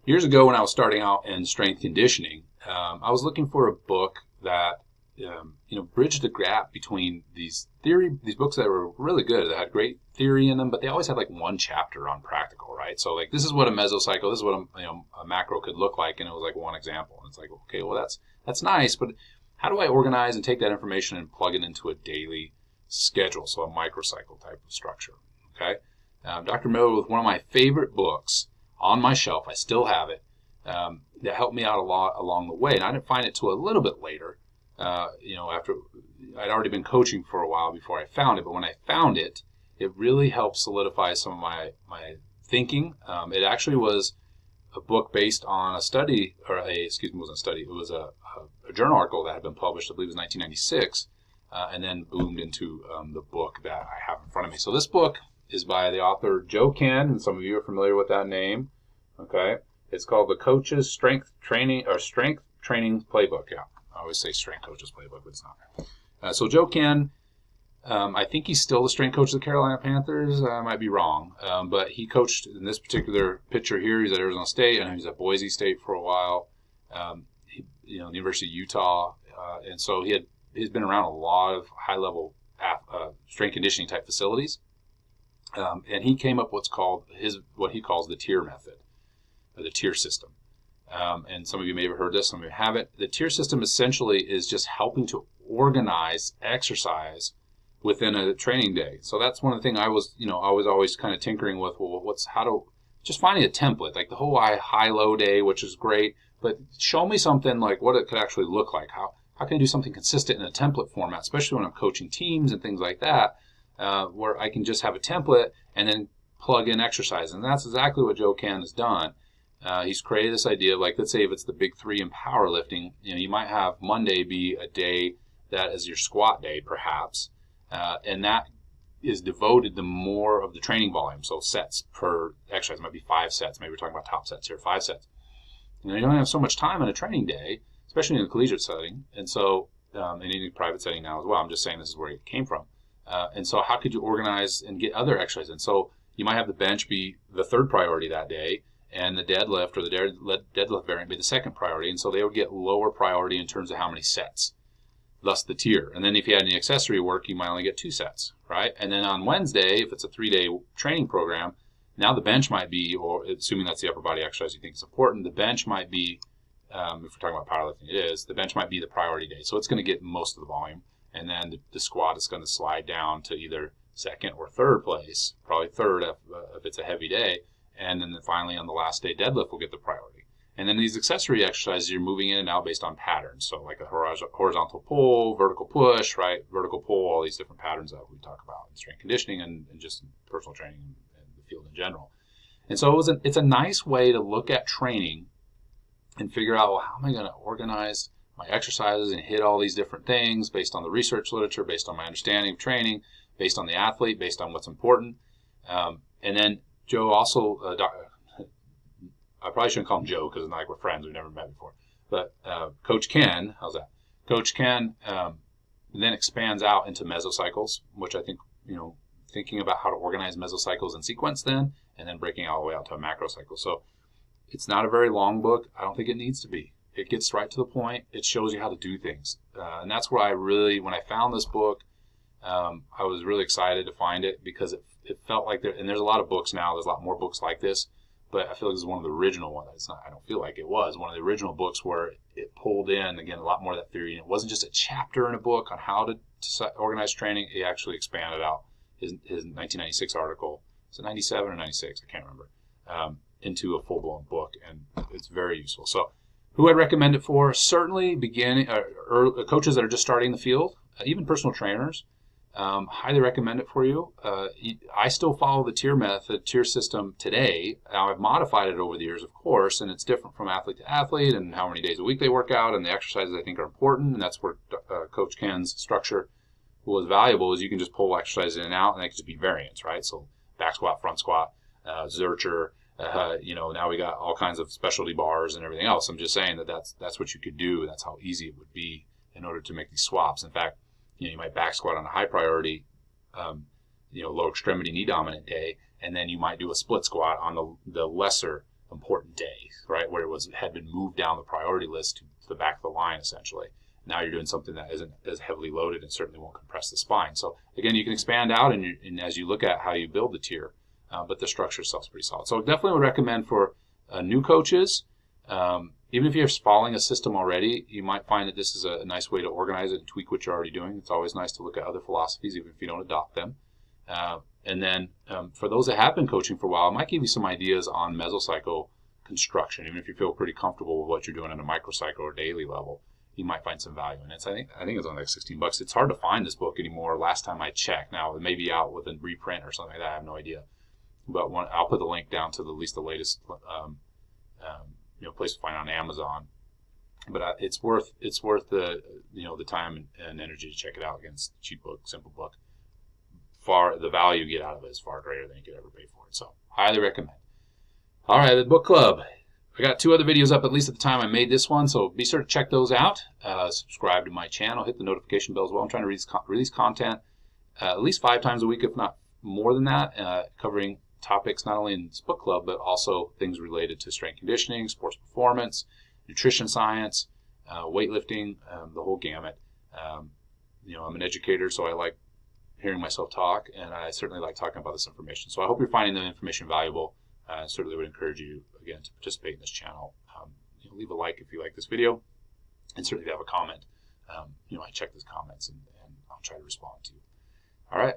Years ago when I was starting out in strength conditioning, I was looking for a book that bridged the gap between these books that were really good, that had great theory in them, but they always had like one chapter on practical, right? So like, this is what a mesocycle, this is what a macro could look like, and it was like one example. And it's like, okay, well that's nice, but how do I organize and take that information and plug it into a daily schedule? So a microcycle type of structure. Okay, Dr. Miller, with one of my favorite books on my shelf, I still have it. That helped me out a lot along the way, and I didn't find it till a little bit later. After I'd already been coaching for a while before I found it, but when I found it, it really helped solidify some of my thinking. It actually was a book based on a study, it wasn't a study, it was a journal article that had been published, I believe it was 1996, and then boomed into the book that I have in front of me. So this book is by the author Joe Kenn, and some of you are familiar with that name. Okay, it's called The Coach's Strength Training Playbook. Yeah, I always say Strength Coach's Playbook, but it's not. So Joe Kenn, I think he's still the strength coach of the Carolina Panthers. I might be wrong, but he coached in this particular picture here. He's at Arizona State, and he's at Boise State for a while. The University of Utah, and so he's been around a lot of high-level strength conditioning type facilities. And he came up with what he calls the tier method, or the tier system. And some of you may have heard this, some of you haven't. The tier system essentially is just helping to organize exercise within a training day. So that's one of the things I was always kind of tinkering with. Well, just finding a template, like the whole high-low day, which is great, but show me something like what it could actually look like. How can I do something consistent in a template format, especially when I'm coaching teams and things like that, where I can just have a template and then plug in exercise. And that's exactly what Joe Kenn has done. He's created this idea of, like, let's say if it's the big three in powerlifting, you might have Monday be a day that is your squat day, perhaps, and that is devoted to more of the training volume. So sets per exercise might be 5 sets. Maybe we're talking about top sets here, 5 sets. You don't have so much time on a training day, especially in a collegiate setting, and so in any private setting now as well. I'm just saying this is where it came from. And so how could you organize and get other exercise? And so you might have the bench be the third priority that day, and the deadlift or the deadlift variant be the second priority. And so they would get lower priority in terms of how many sets, thus the tier. And then if you had any accessory work, you might only get 2 sets, right? And then on Wednesday, if it's a 3-day training program, now the bench might be, or assuming that's the upper body exercise you think is important, the bench might be, if we're talking about powerlifting, it is, the bench might be the priority day. So it's going to get most of the volume. And then the squat is going to slide down to either second or third place, probably third if it's a heavy day. And then finally on the last day, deadlift will get the priority. And then these accessory exercises, you're moving in and out based on patterns. So like a horizontal pull, vertical push, right? Vertical pull, all these different patterns that we talk about in strength conditioning and just personal training and the field in general. And so it's a nice way to look at training and figure out, well, how am I going to organize my exercises and hit all these different things based on the research literature, based on my understanding of training, based on the athlete, based on what's important. And then Joe also, I probably shouldn't call him Joe because it's not like we're friends, we've never met before. But Coach Kenn, how's that? Coach Kenn then expands out into mesocycles, which I think, thinking about how to organize mesocycles in sequence then, and then breaking all the way out to a macrocycle. So it's not a very long book. I don't think it needs to be. It gets right to the point. It shows you how to do things. And that's where when I found this book, I was really excited to find it because it felt like and there's a lot of books now. There's a lot more books like this, but I feel like this is one of the original ones. I don't feel like it was one of the original books where it pulled in, again, a lot more of that theory. And it wasn't just a chapter in a book on how to organize training. It actually expanded out his 1996 article. Was it 97 or 96? I can't remember. Into a full-blown book, and it's very useful. So who I'd recommend it for? Certainly beginning coaches that are just starting the field, even personal trainers. Highly recommend it for you. I still follow the tier system today. Now, I've modified it over the years, of course, and it's different from athlete to athlete and how many days a week they work out and the exercises I think are important, and that's where Coach Kenn's structure was valuable, is you can just pull exercises in and out, and they can just be variants, right? So back squat, front squat, Zercher, now we got all kinds of specialty bars and everything else. I'm just saying that's what you could do. That's how easy it would be in order to make these swaps. In fact, you might back squat on a high priority, lower extremity knee dominant day, and then you might do a split squat on the lesser important day, right, where had been moved down the priority list to the back of the line essentially. Now you're doing something that isn't as heavily loaded and certainly won't compress the spine. So again, you can expand out and as you look at how you build the tier, but the structure itself is pretty solid. So definitely would recommend for new coaches, even if you're following a system already, you might find that this is a nice way to organize it and tweak what you're already doing. It's always nice to look at other philosophies, even if you don't adopt them. And then for those that have been coaching for a while, it might give you some ideas on mesocycle construction. Even if you feel pretty comfortable with what you're doing at a microcycle or daily level, you might find some value in it. So I think it's only like $16. It's hard to find this book anymore. Last time I checked, now it may be out with a reprint or something like that. I have no idea. But I'll put the link down to at least the latest place to find on Amazon. But it's worth the the time and energy to check it out. Again, it's a cheap book, simple book. The value you get out of it is far greater than you could ever pay for it. So highly recommend. All right, the book club. I got 2 other videos up, at least at the time I made this one, so be sure to check those out. Subscribe to my channel, hit the notification bell as well. I'm trying to release content at least 5 times a week, if not more than that, covering topics not only in this book club, but also things related to strength conditioning, sports performance, nutrition science, weightlifting, the whole gamut. I'm an educator, so I like hearing myself talk, and I certainly like talking about this information. So I hope you're finding the information valuable. I certainly would encourage you, again, to participate in this channel. Leave a like if you like this video, and certainly if you have a comment. I check those comments, and I'll try to respond to you. All right.